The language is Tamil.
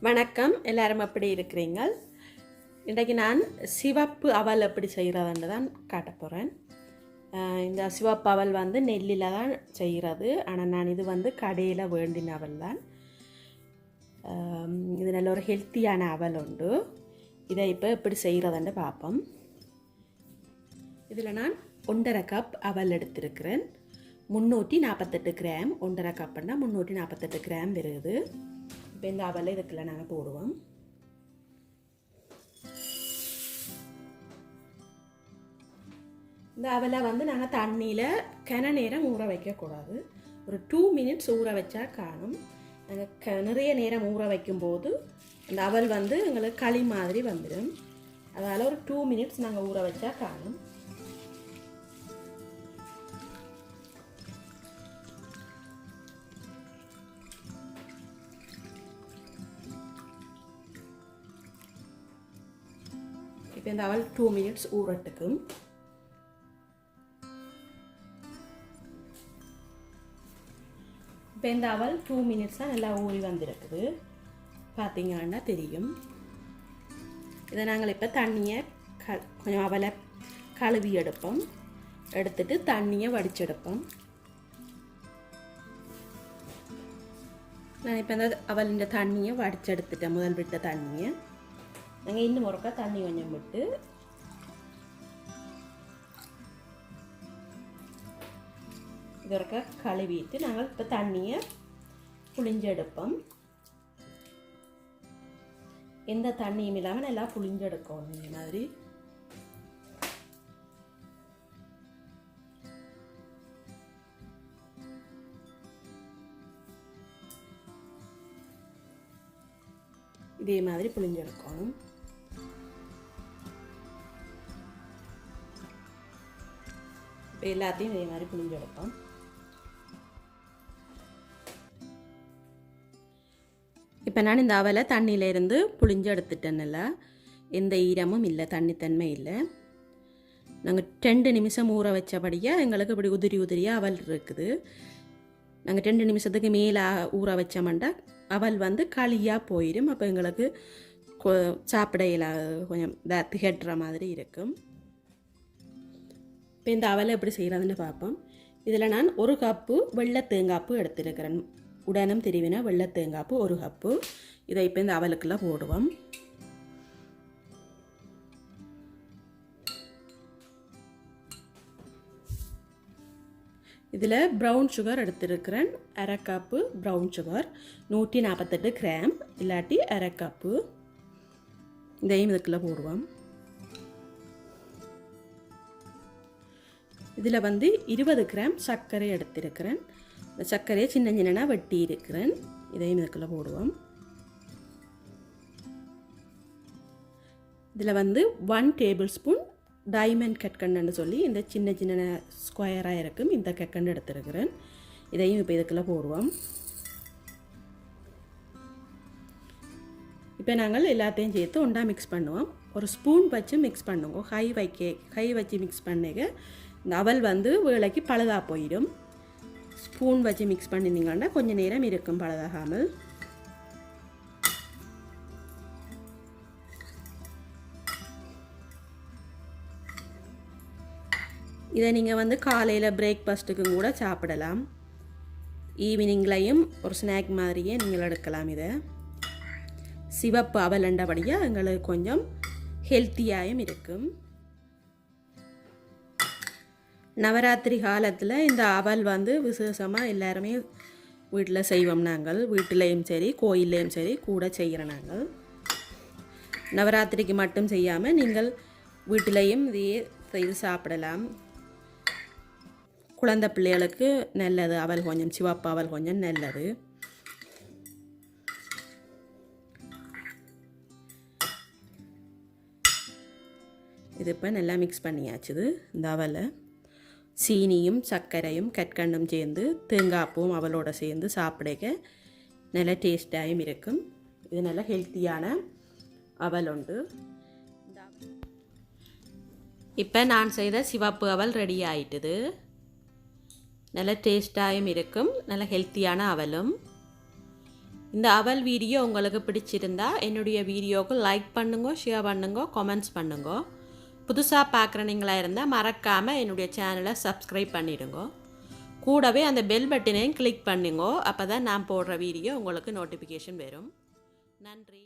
வணக்கம், எல்லாரும் எப்படி இருக்கிறீங்க? இன்றைக்கு நான் சிவப்பு அவல் எப்படி செய்கிறதுன்னு தான் காட்ட போகிறேன். இந்த சிவப்பு அவல் வந்து நெல்லில் தான் செய்கிறது. ஆனால் நான் இது வந்து கடையில் வேண்டின அவல் தான். இது நல்ல ஒரு ஹெல்த்தியான அவல் உண்டு. இதை இப்போ எப்படி செய்கிறதுன்னு பார்ப்போம். இதில் நான் 1.5 கப் அவல் எடுத்திருக்கிறேன். 348 கிராம். 1.5 கப்புன்னா 348 கிராம் வருது. இப்போ இந்த அவலை இதுக்குள்ள நாங்கள் போடுவோம். இந்த அவலை வந்து நாங்கள் தண்ணியில் கன நேரம் ஊற வைக்கக்கூடாது. ஒரு 2 மினிட்ஸ் ஊற வச்சா காணும். நாங்கள் நிறைய நேரம் ஊற வைக்கும்போது இந்த அவல் வந்து எங்களுக்கு களி மாதிரி வந்துடும். அதனால் ஒரு 2 மினிட்ஸ் நாங்கள் ஊற வச்சா காணும். இப்போ இந்த அவல் 2 மினிட்ஸ் ஊறட்டுக்கும். இப்போ இந்த அவல் 2 மினிட்ஸாக நல்லா ஊறி வந்திருக்குது. பார்த்தீங்கன்னா தெரியும். இதை நாங்கள் இப்போ தண்ணியை கொஞ்சம் அவலை கழுவி எடுப்போம். எடுத்துட்டு தண்ணியை வடிச்செடுப்போம். நான் இப்போ இந்த அவலின் தண்ணியை வடிச்செடுத்துட்டேன். முதல் விட்ட தண்ணியை நாங்கள் இன்னும் ஒருக்கா தண்ணி கொஞ்சம் விட்டு இது ஒருக்கா கழுவிட்டு நாங்கள் இப்போ தண்ணியை புளிஞ்செடுப்போம். எந்த தண்ணியும் இல்லாமல் நல்லா புளிஞ்செடுக்கணும். இந்த மாதிரி இதே மாதிரி புளிஞ்செடுக்கணும். எல்லாத்தையும் இதே மாதிரி புளிஞ்செடுப்போம். இப்போ நான் இந்த அவலை தண்ணியிலேருந்து புளிஞ்சு எடுத்துட்டேன்ல. எந்த ஈரமும் இல்லை, தண்ணித்தன்மை இல்லை. நாங்கள் 2 நிமிஷம் ஊற வச்சபடியாக எங்களுக்கு இப்படி உதிரி உதிரியாக அவல் இருக்குது. நாங்கள் 2 நிமிஷத்துக்கு மேலே ஊற வச்சோம்னா அவல் வந்து களியாக போயிடும். அப்போ எங்களுக்கு சாப்பிடையில் கொஞ்சம் திகட்டுற மாதிரி இருக்கும். இப்போ இந்த அவலை எப்படி செய்கிறதுன்னு பார்ப்போம். இதில் நான் 1 கப்பு வெள்ளை தேங்காய்ப்பு எடுத்துருக்கிறேன். உடனும் தெரிவின வெள்ளை தேங்காய்ப்பு 1 கப்பு. இதை இப்போ இந்த அவலுக்குள்ள போடுவோம். இதில் ப்ரௌன் சுகர் எடுத்துருக்கிறேன். 1/2 கப்பு ப்ரௌன் சுகர், 148 கிராம், இல்லாட்டி 1/2 கப்பு. இதையும் இதுக்குள்ள போடுவோம். இதில் வந்து 20 கிராம் சர்க்கரை எடுத்திருக்கிறேன். இந்த சர்க்கரையை சின்ன சின்னனாக வெட்டி இருக்கிறேன். இதையும் இதுக்குள்ள போடுவோம். இதில் வந்து 1 டேபிள் ஸ்பூன் டைமண்ட் கற்கண்டுன்னு சொல்லி இந்த சின்ன சின்ன ஸ்கொயராக இருக்கும் இந்த கற்கண்டு எடுத்துருக்கிறேன். இதையும் இப்போ இதுக்குள்ள போடுவோம். இப்போ நாங்கள் எல்லாத்தையும் சேர்த்து ஒன்றா மிக்ஸ் பண்ணுவோம். ஒரு ஸ்பூன் வச்சு மிக்ஸ் பண்ணுவோம். கை வச்சு மிக்ஸ் பண்ணிக்க இந்த அவல் வந்து வேலைக்கு பழுதாக போயிடும். ஸ்பூன் வச்சு மிக்ஸ் பண்ணினீங்கன்னா கொஞ்சம் நேரம் இருக்கும் பழுதாகாமல். இதை நீங்கள் வந்து காலையில் பிரேக்ஃபாஸ்ட்டுக்கும் கூட சாப்பிடலாம். ஈவினிங்லையும் ஒரு ஸ்நாக் மாதிரியே நீங்கள் எடுக்கலாம். இதை சிவப்பு அவல் என்றபடியாக எங்களுக்கு கொஞ்சம் ஹெல்த்தியாகவும் இருக்கும். நவராத்திரி காலத்தில் இந்த அவல் வந்து விசேஷமாக எல்லாருமே வீட்டில் செய்வோம். நாங்கள் வீட்டிலையும் சரி கோயில்லையும் சரி கூட செய்கிறோம். நாங்கள் நவராத்திரிக்கு மட்டும் செய்யாமல் நீங்கள் வீட்டிலையும் இதையே செய்து சாப்பிடலாம். குழந்தை பிள்ளைகளுக்கு நல்லது. அவல் கொஞ்சம் சிவப்பு அவல் கொஞ்சம் நல்லது. இது இப்போ நல்லா மிக்ஸ் பண்ணியாச்சுது. இந்த அவலை சீனியும் சர்க்கரையும் கற்கண்டும் சேர்ந்து தேங்காய்ப்பும் அவளோட சேர்ந்து சாப்பிட நல்ல டேஸ்டாகவும் இருக்கும். இது நல்ல ஹெல்த்தியான அவல் உண்டு. இப்போ நான் செய்த சிவப்பு அவல் ரெடி ஆயிட்டுது. நல்ல டேஸ்டாகவும் இருக்கும், நல்ல ஹெல்த்தியான அவலும். இந்த அவல் வீடியோ உங்களுக்கு பிடிச்சிருந்தா என்னுடைய வீடியோவுக்கு லைக் பண்ணுங்க, ஷேர் பண்ணுங்க, கமெண்ட்ஸ் பண்ணுங்க. புதுசாக பார்க்குறீங்களா இருந்தால் மறக்காமல் என்னுடைய சேனலை சப்ஸ்கிரைப் பண்ணிடுங்க. கூடவே அந்த பெல் பட்டனையும் கிளிக் பண்ணுங்க. அப்போ தான் நான் போடுற வீடியோ உங்களுக்கு நோட்டிஃபிகேஷன் வரும். நன்றி.